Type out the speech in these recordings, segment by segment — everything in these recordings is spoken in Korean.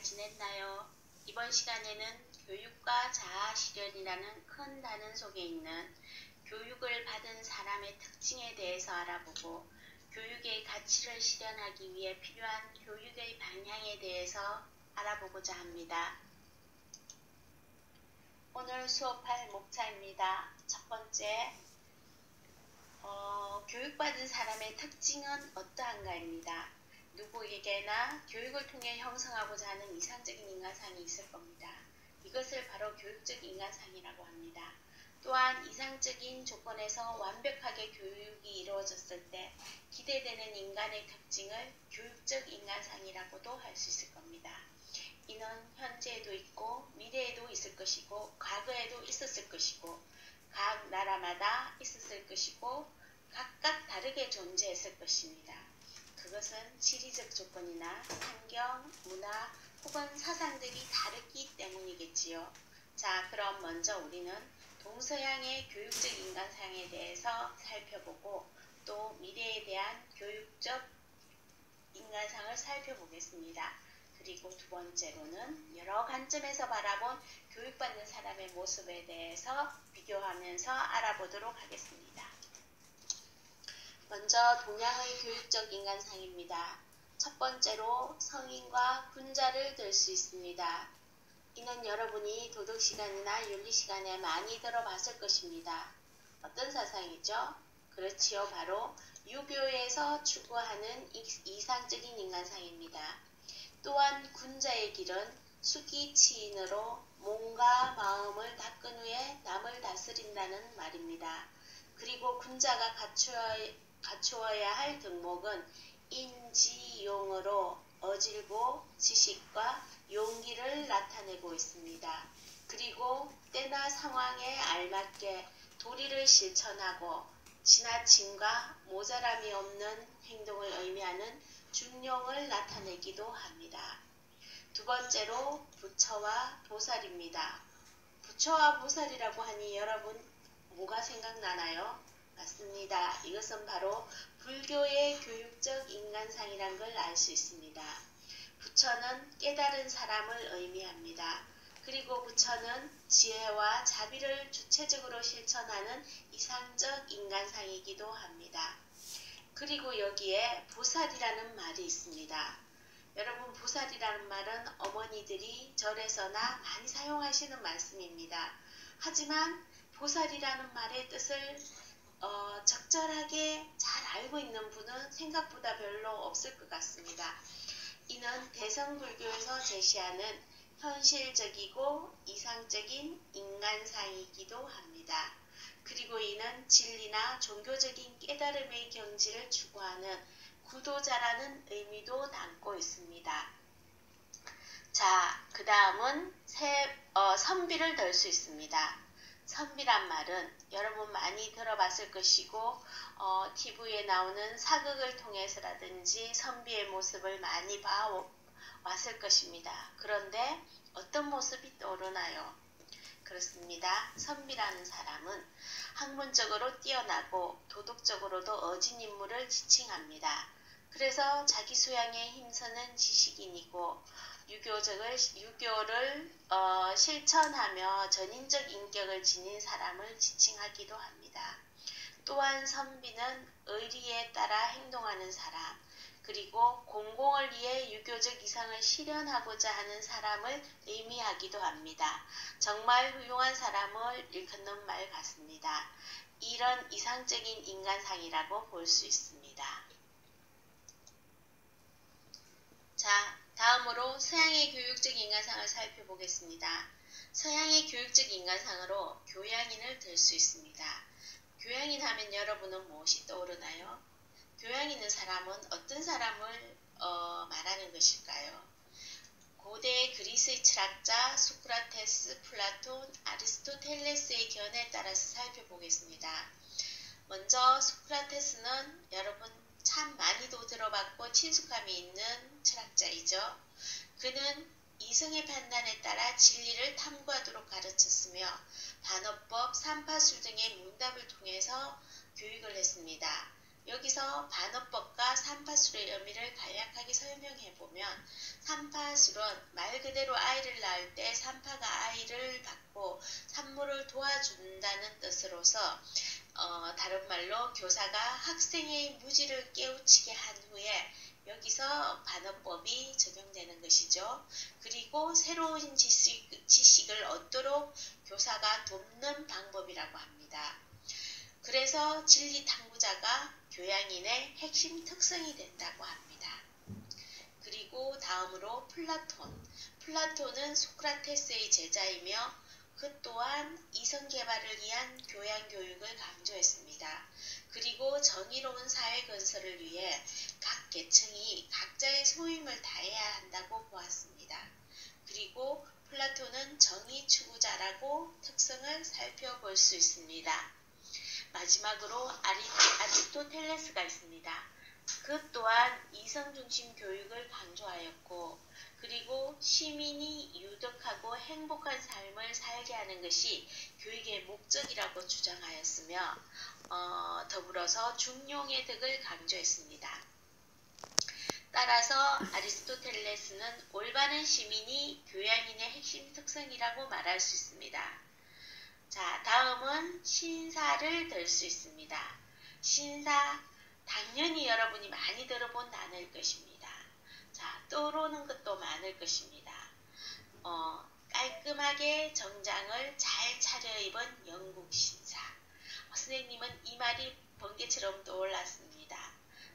지냈나요? 이번 시간에는 교육과 자아 실현이라는 큰 단어 속에 있는 교육을 받은 사람의 특징에 대해서 알아보고 교육의 가치를 실현하기 위해 필요한 교육의 방향에 대해서 알아보고자 합니다. 오늘 수업할 목차입니다. 첫 번째, 교육받은 사람의 특징은 어떠한가입니다. 누구에게나 교육을 통해 형성하고자 하는 이상적인 인간상이 있을 겁니다. 이것을 바로 교육적 인간상이라고 합니다. 또한 이상적인 조건에서 완벽하게 교육이 이루어졌을 때 기대되는 인간의 특징을 교육적 인간상이라고도 할 수 있을 겁니다. 이는 현재에도 있고 미래에도 있을 것이고 과거에도 있었을 것이고 각 나라마다 있었을 것이고 각각 다르게 존재했을 것입니다. 그것은 지리적 조건이나 환경, 문화 혹은 사상들이 다르기 때문이겠지요. 자, 그럼 먼저 우리는 동서양의 교육적 인간상에 대해서 살펴보고 또 미래에 대한 교육적 인간상을 살펴보겠습니다. 그리고 두 번째로는 여러 관점에서 바라본 교육받는 사람의 모습에 대해서 비교하면서 알아보도록 하겠습니다. 먼저 동양의 교육적 인간상입니다. 첫 번째로 성인과 군자를 들 수 있습니다. 이는 여러분이 도덕시간이나 윤리시간에 많이 들어봤을 것입니다. 어떤 사상이죠? 그렇지요. 바로 유교에서 추구하는 이상적인 인간상입니다. 또한 군자의 길은 수기치인으로 몸과 마음을 닦은 후에 남을 다스린다는 말입니다. 그리고 군자가 갖추어야 할 덕목은 인지용으로 어질고 지식과 용기를 나타내고 있습니다. 그리고 때나 상황에 알맞게 도리를 실천하고 지나침과 모자람이 없는 행동을 의미하는 중용을 나타내기도 합니다. 두 번째로 부처와 보살입니다. 부처와 보살이라고 하니 여러분 뭐가 생각나나요? 맞습니다. 이것은 바로 불교의 교육적 인간상이란 걸 알 수 있습니다. 부처는 깨달은 사람을 의미합니다. 그리고 부처는 지혜와 자비를 주체적으로 실천하는 이상적 인간상이기도 합니다. 그리고 여기에 보살이라는 말이 있습니다. 여러분, 보살이라는 말은 어머니들이 절에서나 많이 사용하시는 말씀입니다. 하지만 보살이라는 말의 뜻을 적절하게 잘 알고 있는 분은 생각보다 별로 없을 것 같습니다. 이는 대성불교에서 제시하는 현실적이고 이상적인 인간상이기도 합니다. 그리고 이는 진리나 종교적인 깨달음의 경지를 추구하는 구도자라는 의미도 담고 있습니다. 자, 그 다음은 선비를 들 수 있습니다. 선비란 말은 여러분 많이 들어봤을 것이고 TV에 나오는 사극을 통해서라든지 선비의 모습을 많이 봐왔을 것입니다. 그런데 어떤 모습이 떠오르나요? 그렇습니다. 선비라는 사람은 학문적으로 뛰어나고 도덕적으로도 어진 인물을 지칭합니다. 그래서 자기 수양에 힘쓰는 지식인이고 유교를 실천하며 전인적 인격을 지닌 사람을 지칭하기도 합니다. 또한 선비는 의리에 따라 행동하는 사람, 그리고 공공을 위해 유교적 이상을 실현하고자 하는 사람을 의미하기도 합니다. 정말 훌륭한 사람을 일컫는 말 같습니다. 이런 이상적인 인간상이라고 볼 수 있습니다. 자, 다음으로 서양의 교육적 인간상을 살펴보겠습니다. 서양의 교육적 인간상으로 교양인을 들 수 있습니다. 교양인 하면 여러분은 무엇이 떠오르나요? 교양 있는 사람은 어떤 사람을 말하는 것일까요? 고대 그리스의 철학자 소크라테스, 플라톤, 아리스토텔레스의 견해에 따라서 살펴보겠습니다. 먼저 소크라테스는 여러분 참 많이도 들어봤고 친숙함이 있는 철학자이죠. 그는 이성의 판단에 따라 진리를 탐구하도록 가르쳤으며 반어법, 삼파술 등의 문답을 통해서 교육을 했습니다. 여기서 반어법과 삼파술의 의미를 간략하게 설명해보면 삼파술은 말 말 그대로 아이를 낳을 때 산파가 아이를 받고 산모를 도와준다는 뜻으로서 다른 말로 교사가 학생의 무지를 깨우치게 한 후에 여기서 반어법이 적용되는 것이죠. 그리고 새로운 지식을 얻도록 교사가 돕는 방법이라고 합니다. 그래서 진리 탐구자가 교양인의 핵심 특성이 된다고 합니다. 그리고 다음으로 플라톤. 플라톤은 소크라테스의 제자이며 그 또한 이성개발을 위한 교양교육을 강조했습니다. 그리고 정의로운 사회 건설을 위해 각 계층이 각자의 소임을 다해야 한다고 보았습니다. 그리고 플라톤은 정의 추구자라고 특성을 살펴볼 수 있습니다. 마지막으로 아리스토텔레스가 있습니다. 그 또한 이성중심 교육을 강조하였고 그리고 시민이 유득하고 행복한 삶을 살게 하는 것이 교육의 목적이라고 주장하였으며 더불어서 중용의 덕을 강조했습니다. 따라서 아리스토텔레스는 올바른 시민이 교양인의 핵심 특성이라고 말할 수 있습니다. 자, 다음은 신사를 들 수 있습니다. 신사, 당연히 여러분이 많이 들어본 단어일 것입니다. 자, 떠오르는 것도 많을 것입니다. 깔끔하게 정장을 잘 차려입은 영국 신사. 선생님은 이 말이 번개처럼 떠올랐습니다.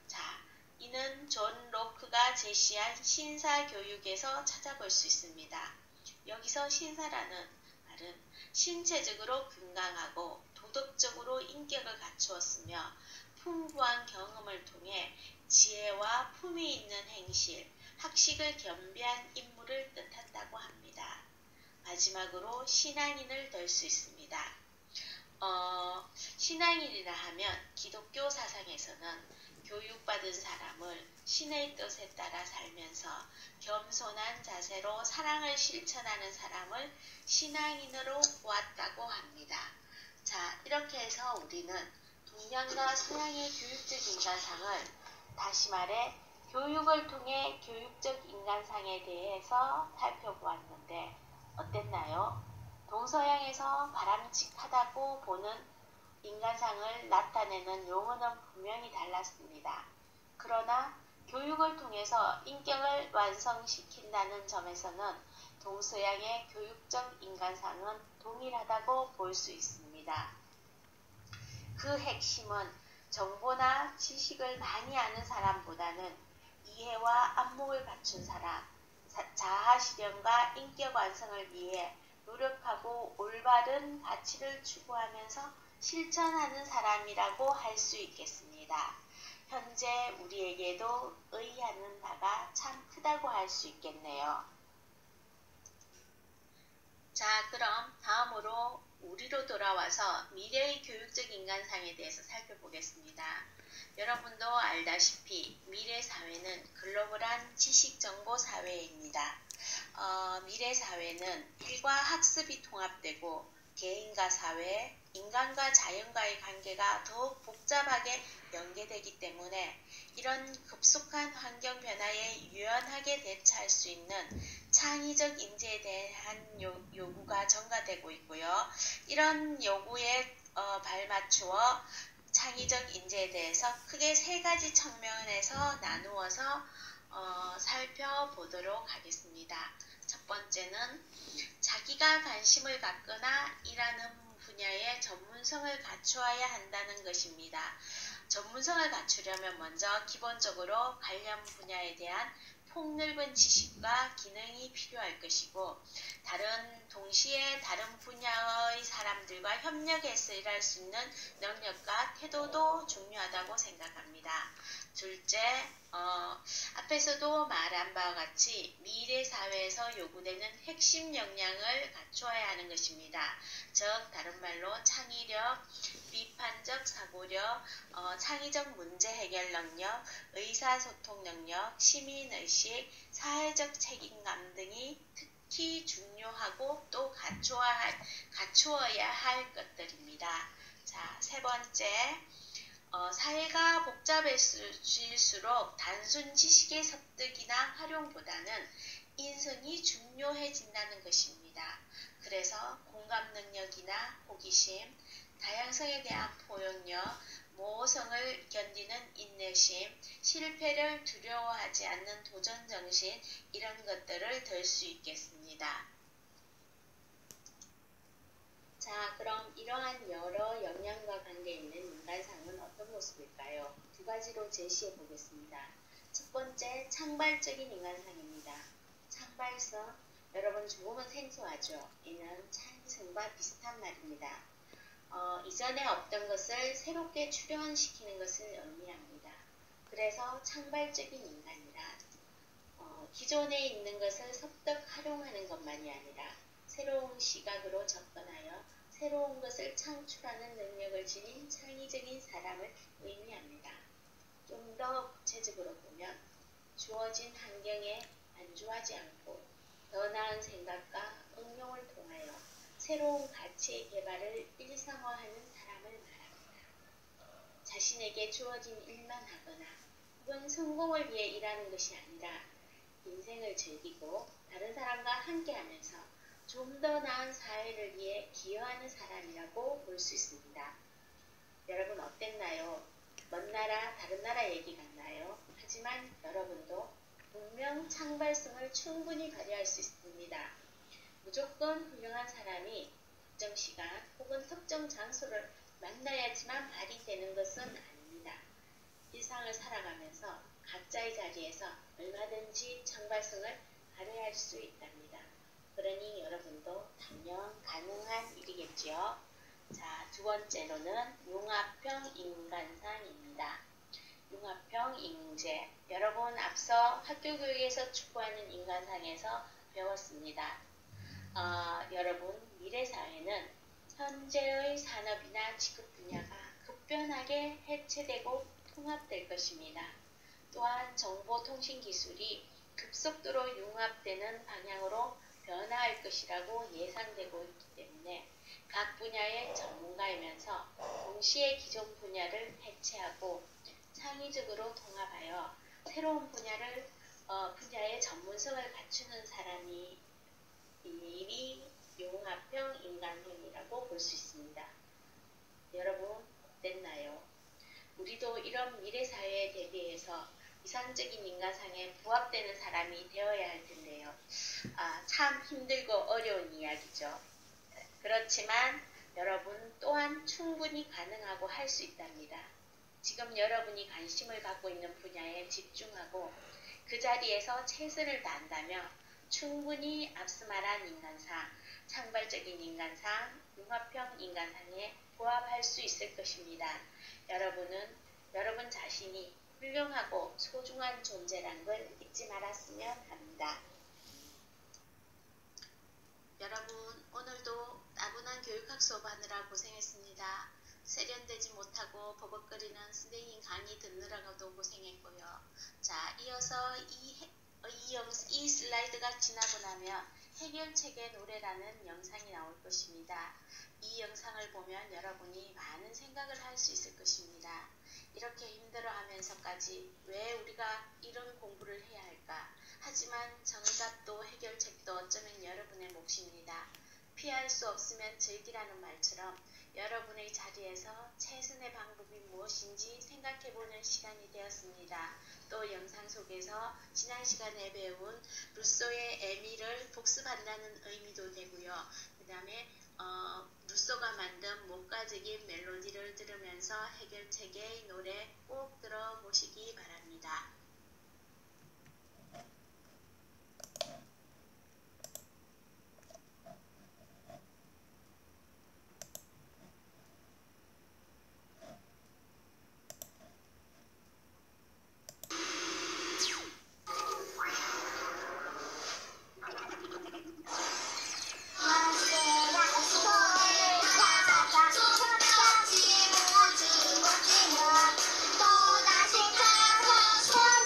자, 이는 존 로크가 제시한 신사교육에서 찾아볼 수 있습니다. 여기서 신사라는 말은 신체적으로 건강하고 도덕적으로 인격을 갖추었으며 풍부한 경험을 통해 지혜와 품위 있는 행실, 학식을 겸비한 인물을 뜻한다고 합니다. 마지막으로 신앙인을 들 수 있습니다. 신앙인이라 하면 기독교 사상에서는 교육받은 사람을 신의 뜻에 따라 살면서 겸손한 자세로 사랑을 실천하는 사람을 신앙인으로 보았다고 합니다. 자, 이렇게 해서 우리는 동양과 서양의 교육적 인간상을, 다시 말해 교육을 통해 교육적 인간상에 대해서 살펴보았는데 어땠나요? 동서양에서 바람직하다고 보는 인간상을 나타내는 용어는 분명히 달랐습니다. 그러나 교육을 통해서 인격을 완성시킨다는 점에서는 동서양의 교육적 인간상은 동일하다고 볼 수 있습니다. 그 핵심은 정보나 지식을 많이 아는 사람보다는 이해와 안목을 갖춘 사람, 자아 실현과 인격 완성을 위해 노력하고 올바른 가치를 추구하면서 실천하는 사람이라고 할 수 있겠습니다. 현재 우리에게도 의의하는 바가 참 크다고 할 수 있겠네요. 자, 그럼 다음으로 우리로 돌아와서 미래의 교육적 인간상에 대해서 살펴보겠습니다. 여러분도 알다시피 미래 사회는 글로벌한 지식 정보 사회입니다. 미래 사회는 일과 학습이 통합되고 개인과 사회, 인간과 자연과의 관계가 더욱 복잡하게 연계되기 때문에 이런 급속한 환경 변화에 유연하게 대처할 수 있는 창의적 인재에 대한 요구가 전가되고 있고요. 이런 요구에 발맞추어 창의적 인재에 대해서 크게 세 가지 측면에서 나누어서 살펴보도록 하겠습니다. 첫 번째는 자기가 관심을 갖거나 일하는 분야의 전문성을 갖추어야 한다는 것입니다. 전문성을 갖추려면 먼저 기본적으로 관련 분야에 대한 폭넓은 지식과 기능이 필요할 것이고 동시에 다른 분야의 사람들과 협력해서 일할 수 있는 능력과 태도도 중요하다고 생각합니다. 둘째, 앞에서도 말한 바와 같이 미래 사회에서 요구되는 핵심 역량을 갖추어야 하는 것입니다. 즉 다른 말로 창의력, 비판적 사고력, 창의적 문제 해결 능력, 의사소통 능력, 시민의식, 사회적 책임감 등이 특히 중요하고 또 갖추어야 할 것들입니다. 자, 세 번째, 사회가 복잡해질수록 단순 지식의 습득이나 활용보다는 인성이 중요해진다는 것입니다. 그래서 공감 능력이나 호기심, 다양성에 대한 포용력, 모호성을 견디는 인내심, 실패를 두려워하지 않는 도전정신, 이런 것들을 들 수 있겠습니다. 자, 그럼 이러한 여러 역량과 관계있는 인간상은 어떤 모습일까요? 두 가지로 제시해 보겠습니다. 첫 번째, 창발적인 인간상입니다. 창발성, 여러분 조금은 생소하죠? 이는 창의성과 비슷한 말입니다. 이전에 없던 것을 새롭게 출현시키는 것을 의미합니다. 그래서 창발적인 인간이란 기존에 있는 것을 섭득 활용하는 것만이 아니라 새로운 시각으로 접근하여 새로운 것을 창출하는 능력을 지닌 창의적인 사람을 의미합니다. 좀 더 구체적으로 보면 주어진 환경에 안주하지 않고 더 나은 생각과 응용을 통하여 새로운 가치의 개발을 일상화하는 사람을 말합니다. 자신에게 주어진 일만 하거나 혹은 성공을 위해 일하는 것이 아니라 인생을 즐기고 다른 사람과 함께하면서 좀 더 나은 사회를 위해 기여하는 사람이라고 볼 수 있습니다. 여러분 어땠나요? 먼 나라, 다른 나라 얘기 같나요? 하지만 여러분도 분명 창발성을 충분히 발휘할 수 있습니다. 무조건 훌륭한 사람이 특정 시간 혹은 특정 장소를 만나야지만 발휘되는 것은 아닙니다. 일상을 살아가면서 각자의 자리에서 얼마든지 창발성을 발휘할 수 있답니다. 그러니 여러분도 당연 가능한 일이겠지요. 자, 두 번째로는 융합형 인간상입니다. 융합형 인재. 여러분 앞서 학교 교육에서 추구하는 인간상에서 배웠습니다. 여러분 미래 사회는 현재의 산업이나 직업 분야가 급변하게 해체되고 통합될 것입니다. 또한 정보통신기술이 급속도로 융합되는 방향으로 변화할 것이라고 예상되고 있기 때문에 각 분야의 전문가이면서 동시에 기존 분야를 해체하고 창의적으로 통합하여 새로운 분야의 전문성을 갖추는 사람이 융합형 인간형이라고 볼 수 있습니다. 여러분 어땠나요? 우리도 이런 미래 사회에 대비해서 이상적인 인간상에 부합되는 사람이 되어야 할 텐데요. 참 힘들고 어려운 이야기죠. 그렇지만 여러분 또한 충분히 가능하고 할 수 있답니다. 지금 여러분이 관심을 갖고 있는 분야에 집중하고 그 자리에서 최선을 다한다면 충분히 앞서 말한 인간상, 창발적인 인간상, 융합형 인간상에 부합할 수 있을 것입니다. 여러분은 여러분 자신이 훌륭하고 소중한 존재라는 걸 잊지 말았으면 합니다. 여러분 오늘도 따분한 교육학 수업하느라 고생했습니다. 세련되지 못하고 버벅거리는 선생님 강의 듣느라고도 고생했고요. 자, 이어서 이 슬라이드가 지나고 나면 해결책의 노래라는 영상이 나올 것입니다. 이 영상을 보면 여러분이 많은 생각을 할 수 있을 것입니다. 이렇게 힘들어하면서까지 왜 우리가 이런 공부를 해야 할까? 하지만 정답도 해결책도 어쩌면 여러분의 몫입니다. 피할 수 없으면 즐기라는 말처럼 여러분의 자리에서 최선의 방법이 무엇인지 생각해보는 시간이 되었습니다. 또 영상 속에서 지난 시간에 배운 루소의 에미를 복습한다는 의미도 되고요. 그 다음에 루소가 만든 목가적인 멜로디를 들으면서 해결책의 노래 꼭 들어보시기 바랍니다. 또다시 가서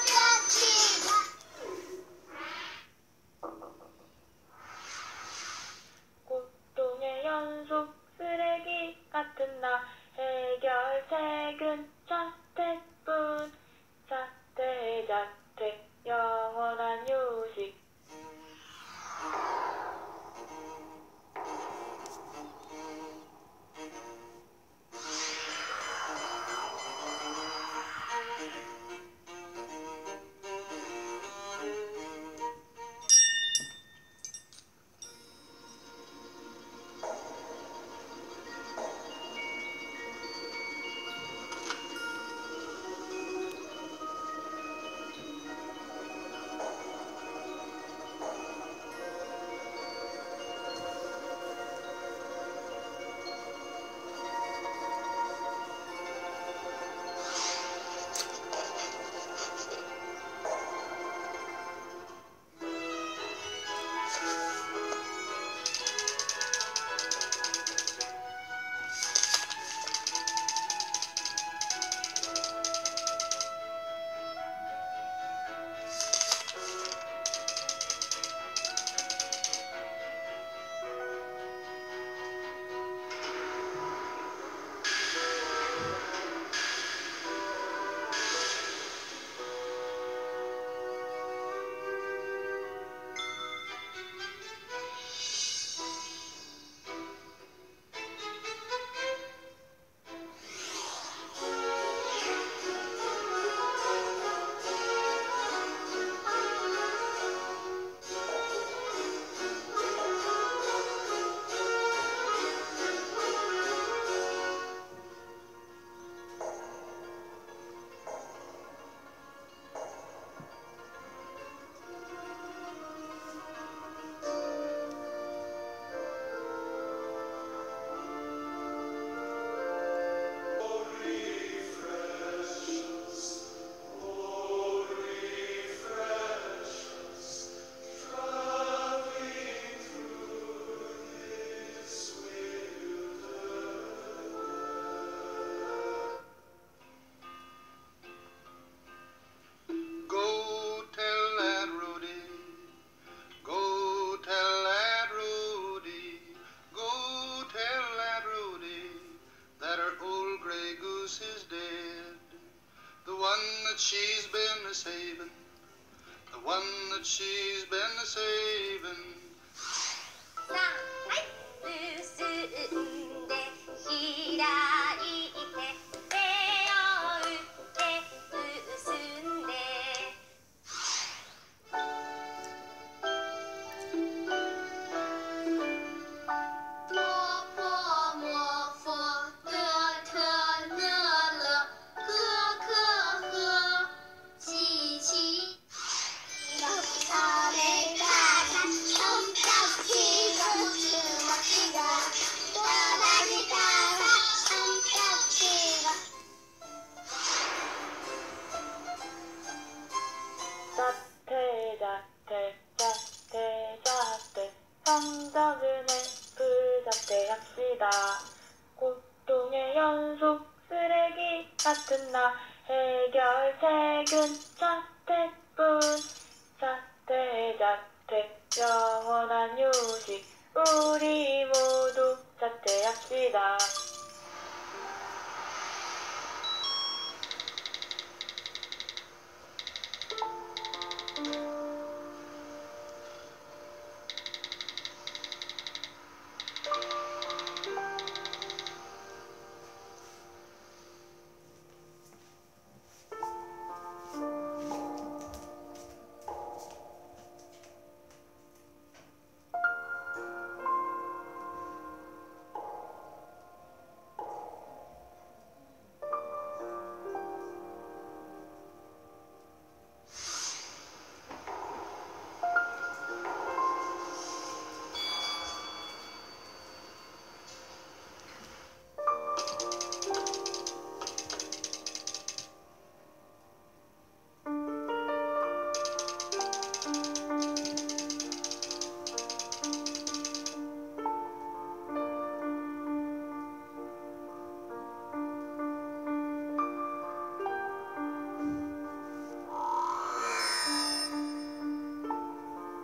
one that she's been saving. 쓰는데 히라이 이때 배어을 때 쓰는데 자퇴 성적은 F자퇴합시다. 고통의 연속 쓰레기 같은 나 해결책은 자퇴뿐. 자퇴 영원한 휴식 우리 모두 자퇴합시다.